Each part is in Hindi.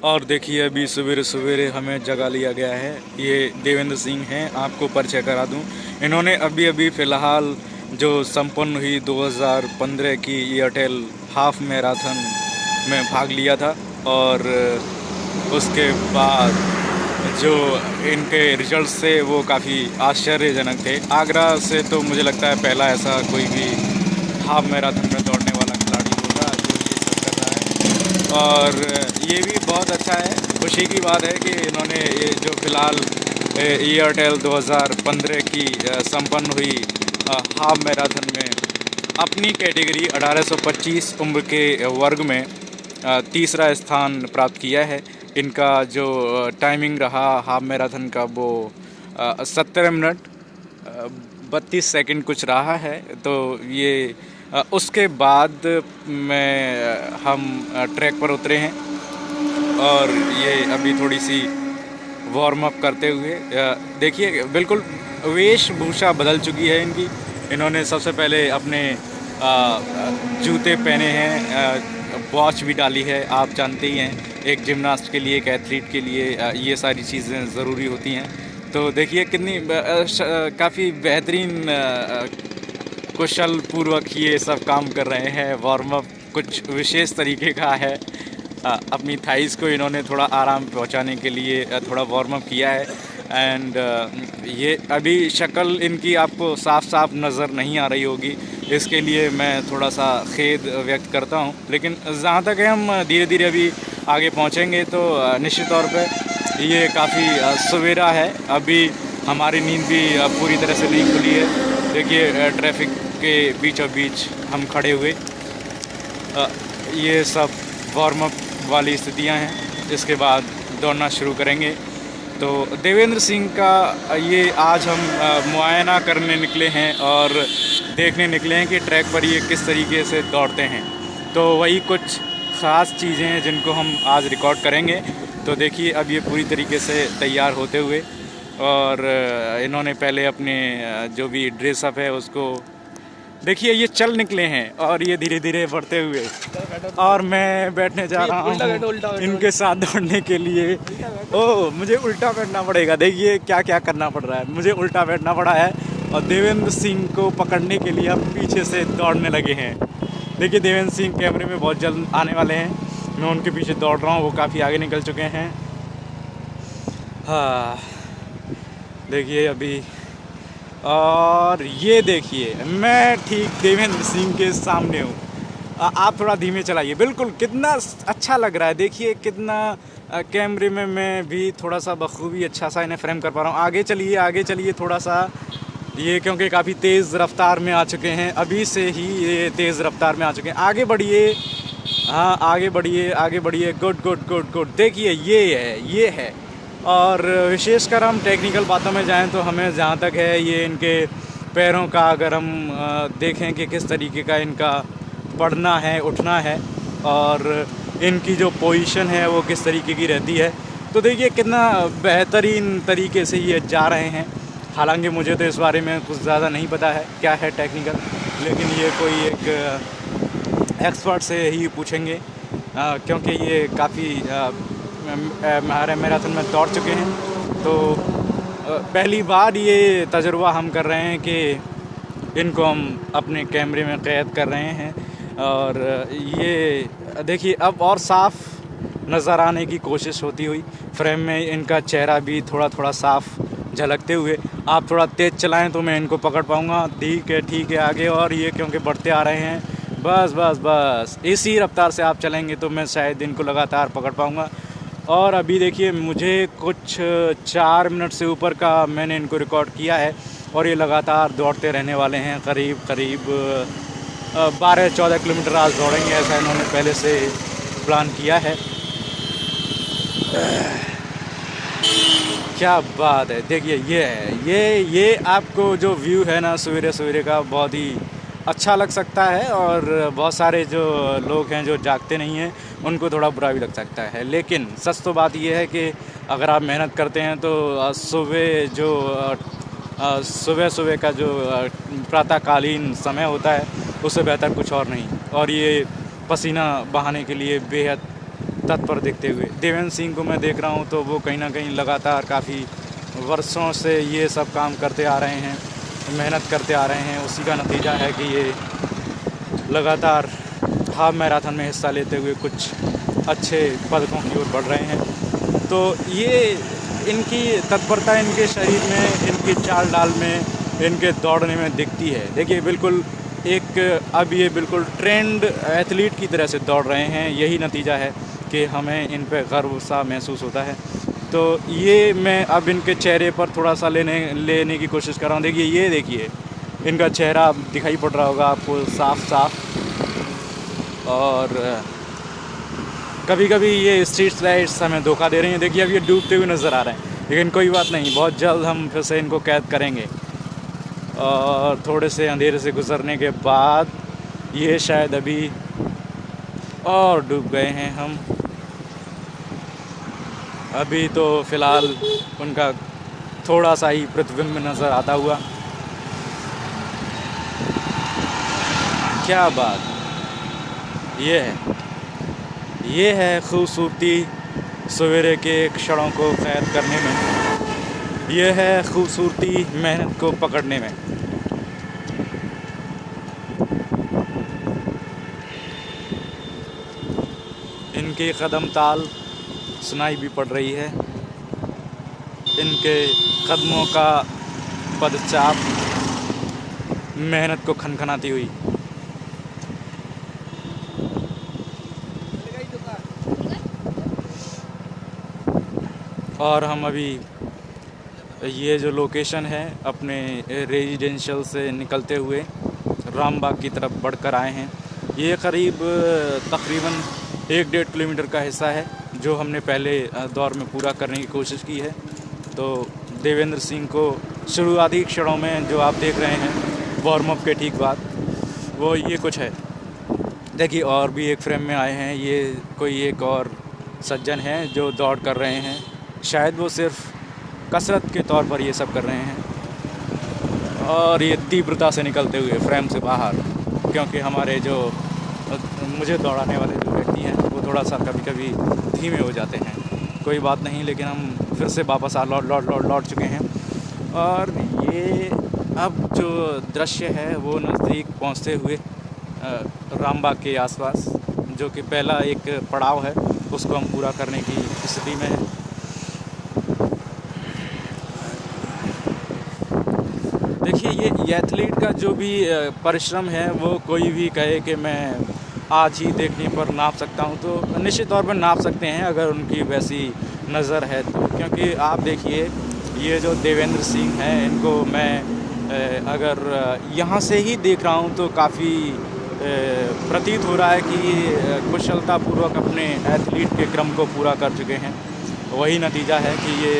और देखिए अभी सवेरे सवेरे हमें जगा लिया गया है। ये देवेंद्र सिंह हैं, आपको परिचय करा दूं। इन्होंने अभी अभी फ़िलहाल जो संपन्न हुई 2015 की एयरटेल हाफ मैराथन में भाग लिया था। और उसके बाद जो इनके रिजल्ट्स थे वो काफ़ी आश्चर्यजनक थे। आगरा से तो मुझे लगता है पहला ऐसा कोई भी हाफ मैराथन में दौड़ने वाला खिलाड़ी होगा जो ये सब कर रहा है। और ये भी बहुत अच्छा है, खुशी की बात है कि इन्होंने ये जो फ़िलहाल एयरटेल 2015 की संपन्न हुई हाफ मैराथन में अपनी कैटेगरी 1825 उम्र के वर्ग में तीसरा स्थान प्राप्त किया है। इनका जो टाइमिंग रहा हाफ मैराथन का वो 17 मिनट 32 सेकंड कुछ रहा है। तो ये उसके बाद में हम ट्रैक पर उतरे हैं और ये अभी थोड़ी सी वार्म अप करते हुए देखिए बिल्कुल वेशभूषा बदल चुकी है इनकी। इन्होंने सबसे पहले अपने जूते पहने हैं, वॉच भी डाली है। आप जानते ही हैं एक जिमनास्ट के लिए, एक एथलीट के लिए ये सारी चीज़ें ज़रूरी होती हैं। तो देखिए कितनी काफ़ी बेहतरीन कुशल पूर्वक ये सब काम कर रहे हैं। वार्म अप कुछ विशेष तरीके का है। अपनी थाइस को इन्होंने थोड़ा आराम पहुंचाने के लिए थोड़ा वार्म अप किया है। एंड ये अभी शक्ल इनकी आपको साफ साफ नज़र नहीं आ रही होगी, इसके लिए मैं थोड़ा सा खेद व्यक्त करता हूं। लेकिन जहां तक है हम धीरे धीरे अभी आगे पहुंचेंगे तो निश्चित तौर पे ये काफ़ी सवेरा है। अभी हमारी नींद भी पूरी तरह से नहीं खुली है। देखिए ट्रैफिक के बीचों बीच हम खड़े हुए, ये सब वार्म अप वाली स्थितियां हैं। इसके बाद दौड़ना शुरू करेंगे। तो देवेंद्र सिंह का ये आज हम मुआयना करने निकले हैं और देखने निकले हैं कि ट्रैक पर ये किस तरीके से दौड़ते हैं। तो वही कुछ ख़ास चीज़ें हैं जिनको हम आज रिकॉर्ड करेंगे। तो देखिए अब ये पूरी तरीके से तैयार होते हुए, और इन्होंने पहले अपने जो भी ड्रेसअप है उसको देखिए, ये चल निकले हैं और ये धीरे धीरे बढ़ते हुए, और मैं बैठने जा रहा हूँ इनके साथ दौड़ने के लिए। ओह, मुझे उल्टा बैठना पड़ेगा। देखिए क्या क्या करना पड़ रहा है, मुझे उल्टा बैठना पड़ा है और देवेंद्र सिंह को पकड़ने के लिए हम पीछे से दौड़ने लगे हैं। देखिए देवेंद्र सिंह कैमरे में बहुत जल्द आने वाले हैं। मैं उनके पीछे दौड़ रहा हूँ, वो काफ़ी आगे निकल चुके हैं। हाँ देखिए अभी, और ये देखिए मैं ठीक देवेंद्र सिंह के सामने हूँ। आप थोड़ा धीमे चलाइए। बिल्कुल कितना अच्छा लग रहा है, देखिए कितना कैमरे में मैं भी थोड़ा सा बखूबी अच्छा सा इन्हें फ्रेम कर पा रहा हूँ। आगे चलिए, आगे चलिए थोड़ा सा, ये क्योंकि काफ़ी तेज़ रफ्तार में आ चुके हैं, अभी से ही ये तेज़ रफ्तार में आ चुके हैं। आगे बढ़िए, हाँ आगे बढ़िए, आगे बढ़िए। Good good good good. देखिए ये है। और विशेषकर हम टेक्निकल बातों में जाएं तो हमें जहाँ तक है ये इनके पैरों का अगर हम देखें कि किस तरीके का इनका बढ़ना है, उठना है, और इनकी जो पोजीशन है वो किस तरीके की रहती है, तो देखिए कितना बेहतरीन तरीके से ये जा रहे हैं। हालांकि मुझे तो इस बारे में कुछ ज़्यादा नहीं पता है क्या है टेक्निकल, लेकिन ये कोई एक एक्सपर्ट से ही पूछेंगे क्योंकि ये काफ़ी हमारे मैराथन में दौड़ चुके हैं। तो पहली बार ये तजुर्बा हम कर रहे हैं कि इनको हम अपने कैमरे में कैद कर रहे हैं। और ये देखिए अब और साफ़ नज़र आने की कोशिश होती हुई फ्रेम में, इनका चेहरा भी थोड़ा थोड़ा साफ़ झलकते हुए। आप थोड़ा तेज़ चलाएं तो मैं इनको पकड़ पाऊँगा। ठीक है आगे, और ये क्योंकि बढ़ते आ रहे हैं, बस बस बस इसी रफ्तार से आप चलेंगे तो मैं शायद इनको लगातार पकड़ पाऊँगा। और अभी देखिए मुझे कुछ 4 मिनट से ऊपर का मैंने इनको रिकॉर्ड किया है, और ये लगातार दौड़ते रहने वाले हैं। करीब 12-14 किलोमीटर आज दौड़ेंगे, ऐसा इन्होंने पहले से प्लान किया है। क्या बात है। देखिए ये है, ये आपको जो व्यू है ना सवेरे सवेरे का, बहुत ही अच्छा लग सकता है। और बहुत सारे जो लोग हैं जो जागते नहीं हैं उनको थोड़ा बुरा भी लग सकता है, लेकिन सच तो बात ये है कि अगर आप मेहनत करते हैं तो सुबह का जो प्रातःकालीन समय होता है उससे बेहतर कुछ और नहीं। और ये पसीना बहाने के लिए बेहद तत्पर दिखते हुए। देवेंद्र सिंह को मैं देख रहा हूँ तो वो कहीं ना कहीं लगातार काफ़ी वर्षों से ये सब काम करते आ रहे हैं, मेहनत करते आ रहे हैं। उसी का नतीजा है कि ये लगातार हाफ मैराथन में हिस्सा लेते हुए कुछ अच्छे पदकों की ओर बढ़ रहे हैं। तो ये इनकी तत्परता इनके शरीर में, इनकी चाल डाल में, इनके दौड़ने में दिखती है। देखिए बिल्कुल एक अब ये बिल्कुल ट्रेंड एथलीट की तरह से दौड़ रहे हैं। यही नतीजा है कि हमें इन पे गर्व सा महसूस होता है। तो ये मैं अब इनके चेहरे पर थोड़ा सा लेने की कोशिश कर रहा हूँ। देखिए ये देखिए इनका चेहरा दिखाई पड़ रहा होगा आपको साफ साफ। और कभी कभी ये स्ट्रीट लाइट्स हमें धोखा दे रही हैं। देखिए अब ये डूबते हुए नज़र आ रहे हैं, लेकिन कोई बात नहीं, बहुत जल्द हम फिर से इनको कैद करेंगे। और थोड़े से अंधेरे से गुजरने के बाद ये शायद अभी और डूब गए हैं हम। अभी तो फ़िलहाल उनका थोड़ा सा ही प्रतिबिंब नज़र आता हुआ। क्या बात ये है खूबसूरती सवेरे के क्षणों को कैद करने में। ये है खूबसूरती मेहनत को पकड़ने में। इनकी कदम ताल सुनाई भी पड़ रही है, इनके कदमों का पदचाप मेहनत को खनखनाती हुई। और हम अभी ये जो लोकेशन है अपने रेजिडेंशियल से निकलते हुए रामबाग की तरफ बढ़कर आए हैं। ये तकरीबन 1-1.5 किलोमीटर का हिस्सा है जो हमने पहले दौर में पूरा करने की कोशिश की है। तो देवेंद्र सिंह को शुरुआती क्षणों में जो आप देख रहे हैं वार्म अप के ठीक बाद, वो ये कुछ है। देखिए और भी एक फ्रेम में आए हैं, ये कोई एक और सज्जन हैं जो दौड़ कर रहे हैं। शायद वो सिर्फ कसरत के तौर पर ये सब कर रहे हैं। और ये तीव्रता से निकलते हुए फ्रेम से बाहर, क्योंकि हमारे जो मुझे दौड़ाने वाले जो व्यक्ति हैं वो थोड़ा सा कभी कभी धीमे हो जाते हैं। कोई बात नहीं, लेकिन हम फिर से वापस लौट चुके हैं। और ये अब जो दृश्य है वो नज़दीक पहुंचते हुए रामबाग के आसपास, जो कि पहला एक पड़ाव है, उसको हम पूरा करने की स्थिति में हैं। देखिए ये एथलीट का जो भी परिश्रम है, वो कोई भी कहे कि मैं आज ही देखने पर नाप सकता हूं, तो निश्चित तौर पर नाप सकते हैं अगर उनकी वैसी नज़र है तो। क्योंकि आप देखिए ये जो देवेंद्र सिंह हैं, इनको मैं अगर यहाँ से ही देख रहा हूँ तो काफ़ी प्रतीत हो रहा है कि ये कुशलतापूर्वक अपने एथलीट के क्रम को पूरा कर चुके हैं। वही नतीजा है कि ये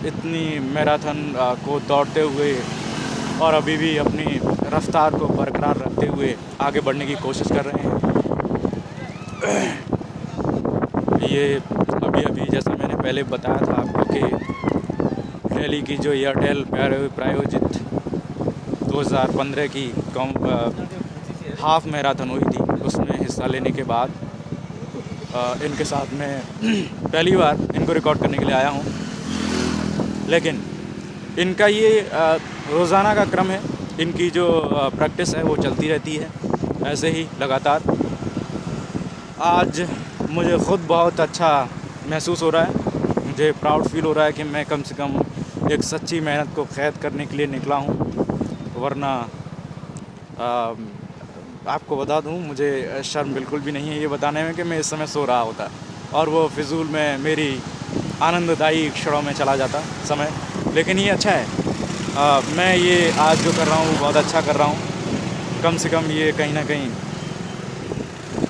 इतनी मैराथन को दौड़ते हुए और अभी भी अपनी रफ्तार को बरकरार रखते हुए आगे बढ़ने की कोशिश कर रहे हैं। ये अभी जैसा मैंने पहले बताया था आपको कि दिल्ली की जो एयरटेल प्रायोजित 2015 की हाफ मैराथन हुई थी, उसमें हिस्सा लेने के बाद इनके साथ मैं पहली बार इनको रिकॉर्ड करने के लिए आया हूँ। लेकिन इनका ये रोज़ाना का क्रम है, इनकी जो प्रैक्टिस है वो चलती रहती है ऐसे ही लगातार। आज मुझे ख़ुद बहुत अच्छा महसूस हो रहा है, मुझे प्राउड फील हो रहा है कि मैं कम से कम एक सच्ची मेहनत को कैद करने के लिए निकला हूँ। वरना आपको बता दूँ, मुझे शर्म बिल्कुल भी नहीं है ये बताने में कि मैं इस समय सो रहा होता और वो फिजूल में मेरी आनंददायी क्षणों में चला जाता समय। लेकिन ये अच्छा है, मैं ये आज जो कर रहा हूँ बहुत अच्छा कर रहा हूँ। कम से कम ये कहीं ना कहीं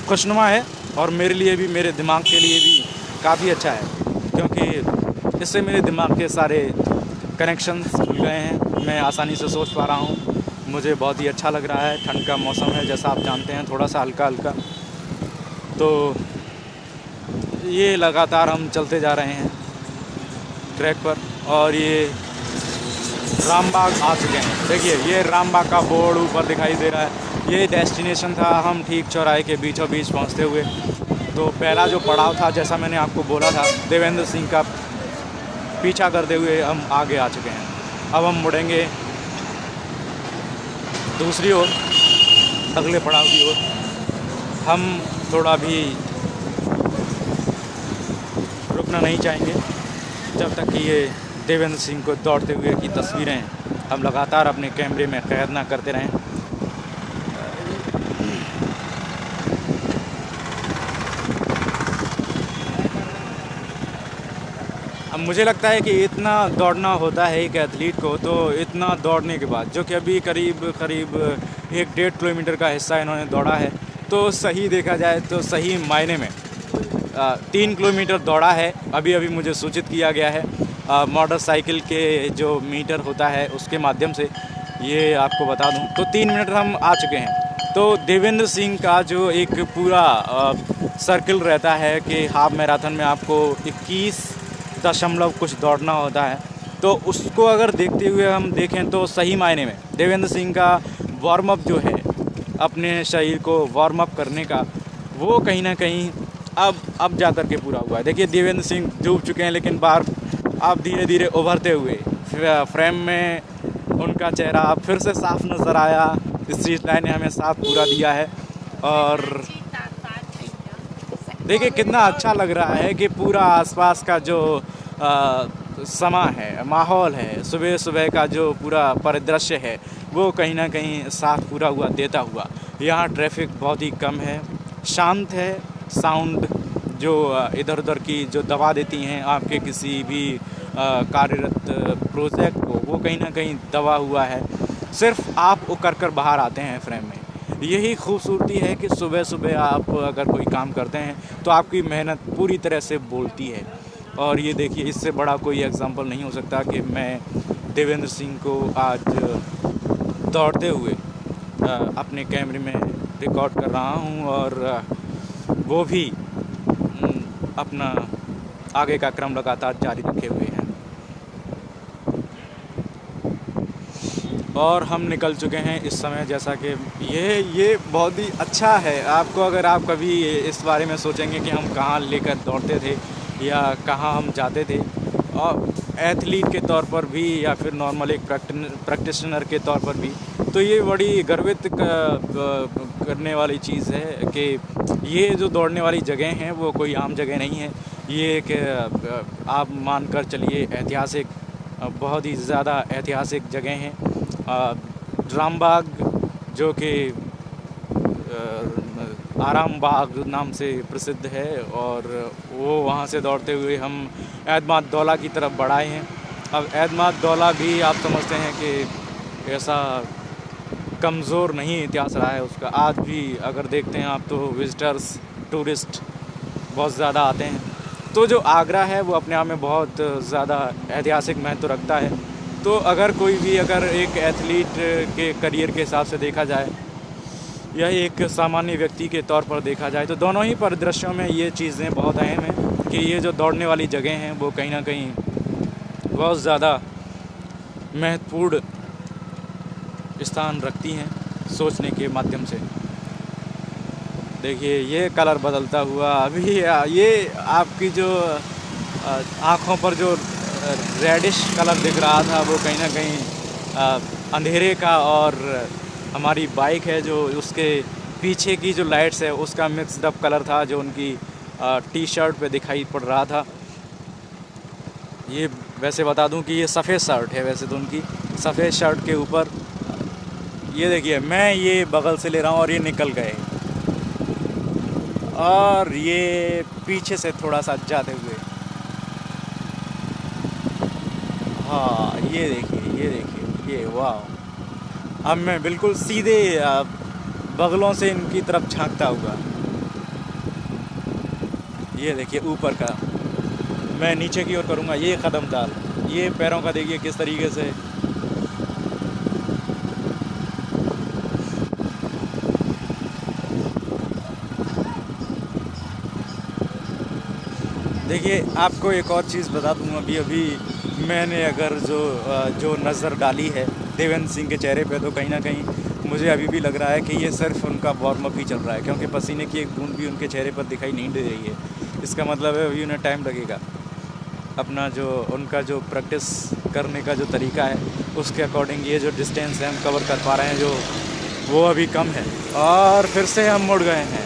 खुशनुमा है और मेरे लिए भी, मेरे दिमाग के लिए भी काफ़ी अच्छा है, क्योंकि इससे मेरे दिमाग के सारे कनेक्शंस खुल गए हैं। मैं आसानी से सोच पा रहा हूँ। मुझे बहुत ही अच्छा लग रहा है। ठंड का मौसम है जैसा आप जानते हैं, थोड़ा सा हल्का हल्का। तो ये लगातार हम चलते जा रहे हैं ट्रैक पर और ये रामबाग आ चुके हैं। देखिए ये रामबाग का बोर्ड ऊपर दिखाई दे रहा है, ये डेस्टिनेशन था। हम ठीक चौराहे के बीचों बीच पहुंचते हुए तो पहला जो पड़ाव था, जैसा मैंने आपको बोला था, देवेंद्र सिंह का पीछा करते हुए हम आगे आ चुके हैं। अब हम मुड़ेंगे दूसरी ओर, अगले पड़ाव की ओर। हम थोड़ा भी रुकना नहीं चाहेंगे जब तक कि ये देवेंद्र सिंह को दौड़ते हुए की तस्वीरें हम लगातार अपने कैमरे में कैद ना करते रहें। अब मुझे लगता है कि इतना दौड़ना होता है एक एथलीट को, तो इतना दौड़ने के बाद, जो कि अभी करीब 1-1.5 किलोमीटर का हिस्सा इन्होंने दौड़ा है, तो सही देखा जाए तो सही मायने में 3 किलोमीटर दौड़ा है। अभी अभी मुझे सूचित किया गया है मोटरसाइकिल के जो मीटर होता है उसके माध्यम से, ये आपको बता दूं तो 3 मिनट हम आ चुके हैं। तो देवेंद्र सिंह का जो एक पूरा सर्कल रहता है कि हाफ मैराथन में आपको 21 दशमलव कुछ दौड़ना होता है, तो उसको अगर देखते हुए हम देखें तो सही मायने में देवेंद्र सिंह का वार्म अप जो है, अपने शरीर को वार्म अप करने का, वो कहीं ना कहीं अब जा कर के पूरा हुआ है। देखिए देवेंद्र सिंह डूब चुके हैं, लेकिन बाहर अब धीरे धीरे उभरते हुए फ्रेम में उनका चेहरा अब फिर से साफ नज़र आया। स्ट्रीट लाइन ने हमें साथ पूरा दिया है और देखिए कितना अच्छा लग रहा है कि पूरा आसपास का जो समा है, माहौल है, सुबह सुबह का जो पूरा परिदृश्य है, वो कहीं ना कहीं साफ पूरा हुआ देता हुआ। यहाँ ट्रैफिक बहुत ही कम है, शांत है। साउंड जो इधर उधर की जो दबा देती हैं आपके किसी भी कार्यरत प्रोजेक्ट को, वो कहीं ना कहीं दबा हुआ है। सिर्फ आप उकर कर बाहर आते हैं फ्रेम में। यही खूबसूरती है कि सुबह सुबह आप अगर कोई काम करते हैं तो आपकी मेहनत पूरी तरह से बोलती है। और ये देखिए, इससे बड़ा कोई एग्जांपल नहीं हो सकता कि मैं देवेंद्र सिंह को आज दौड़ते हुए अपने कैमरे में रिकॉर्ड कर रहा हूँ, और वो भी अपना आगे का क्रम लगातार जारी रखे हुए हैं। और हम निकल चुके हैं इस समय, जैसा कि ये बहुत ही अच्छा है। आपको अगर आप कभी इस बारे में सोचेंगे कि हम कहाँ लेकर दौड़ते थे या कहाँ हम जाते थे, और एथलीट के तौर पर भी या फिर नॉर्मल एक प्रैक्टिशनर के तौर पर भी, तो ये बड़ी गर्वित करने वाली चीज़ है कि ये जो दौड़ने वाली जगह हैं वो कोई आम जगह नहीं है। ये एक आप मान कर चलिए ऐतिहासिक, बहुत ही ज़्यादा ऐतिहासिक जगह हैं। रामबाग, जो कि आराम बाग नाम से प्रसिद्ध है, और वो वहाँ से दौड़ते हुए हम एतमाद दौला की तरफ बढ़ाए हैं। अब एतमाद दौला भी आप समझते हैं कि ऐसा कमज़ोर नहीं इतिहास रहा है उसका। आज भी अगर देखते हैं आप तो विज़िटर्स, टूरिस्ट बहुत ज़्यादा आते हैं। तो जो आगरा है वो अपने आप में बहुत ज़्यादा ऐतिहासिक महत्व रखता है। तो अगर कोई भी अगर एक एथलीट के करियर के हिसाब से देखा जाए या एक सामान्य व्यक्ति के तौर पर देखा जाए, तो दोनों ही परिदृश्यों में ये चीज़ें बहुत अहम हैं कि ये जो दौड़ने वाली जगह हैं वो कहीं ना कहीं बहुत ज़्यादा महत्वपूर्ण स्थान रखती हैं सोचने के माध्यम से। देखिए ये कलर बदलता हुआ, अभी ये आपकी जो आँखों पर जो रेडिश कलर दिख रहा था वो कहीं ना कहीं अंधेरे का, और हमारी बाइक है जो उसके पीछे की जो लाइट्स है उसका मिक्स्ड अप कलर था जो उनकी टी शर्ट पे दिखाई पड़ रहा था। ये वैसे बता दूं कि ये सफ़ेद शर्ट है, वैसे तो उनकी सफ़ेद शर्ट के ऊपर ये देखिए, मैं ये बगल से ले रहा हूँ और ये निकल गए, और ये पीछे से थोड़ा सा जाते हुए, हाँ ये देखिए ये वाह। अब मैं बिल्कुल सीधे बगलों से इनकी तरफ झांकता हुआ, ये देखिए ऊपर का, मैं नीचे की ओर करूँगा ये कदम डाल, ये पैरों का देखिए किस तरीके से। देखिए आपको एक और चीज़ बता दूँ, अभी मैंने अगर जो नज़र डाली है देवेंद्र सिंह के चेहरे पे, तो कहीं ना कहीं मुझे अभी भी लग रहा है कि ये सिर्फ उनका वार्म अप ही चल रहा है, क्योंकि पसीने की एक बूंद भी उनके चेहरे पर दिखाई नहीं दे रही है। इसका मतलब है अभी उन्हें टाइम लगेगा। अपना जो उनका जो प्रैक्टिस करने का जो तरीका है उसके अकॉर्डिंग ये जो डिस्टेंस है हम कवर कर पा रहे हैं जो वो अभी कम है। और फिर से हम मुड़ गए हैं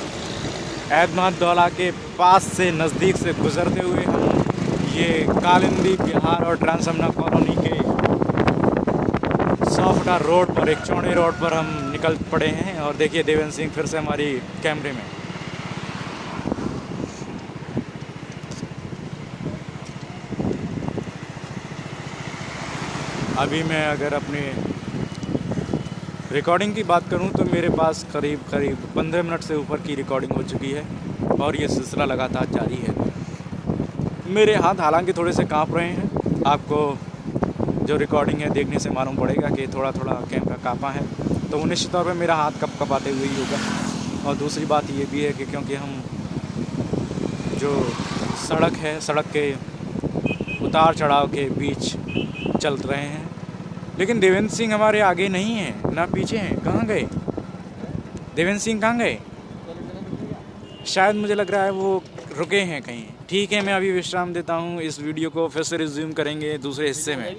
एतमादौला के पास से, नज़दीक से गुज़रते हुए हम ये कालिंदी बिहार और ट्रांसमना कॉलोनी के सॉफ्टवेयर रोड पर, एक चौड़े रोड पर हम निकल पड़े हैं। और देखिए देवेंद्र सिंह फिर से हमारी कैमरे में। अभी मैं अगर अपनी रिकॉर्डिंग की बात करूं तो मेरे पास करीब 15 मिनट से ऊपर की रिकॉर्डिंग हो चुकी है और ये सिलसिला लगातार जारी है। मेरे हाथ हालांकि थोड़े से कांप रहे हैं, आपको जो रिकॉर्डिंग है देखने से मालूम पड़ेगा कि थोड़ा थोड़ा कैमरा कांपा है, तो निश्चित तौर पर मेरा हाथ कपाते हुए ही होगा। और दूसरी बात ये भी है कि क्योंकि हम जो सड़क है, सड़क के उतार चढ़ाव के बीच चल रहे हैं, लेकिन देवेंद्र सिंह हमारे आगे नहीं है ना पीछे हैं। कहाँ गए देवेंद्र सिंह, कहाँ गए? शायद मुझे लग रहा है वो रुके हैं कहीं। ठीक है, मैं अभी विश्राम देता हूँ। इस वीडियो को फिर से रिज्यूम करेंगे दूसरे हिस्से में।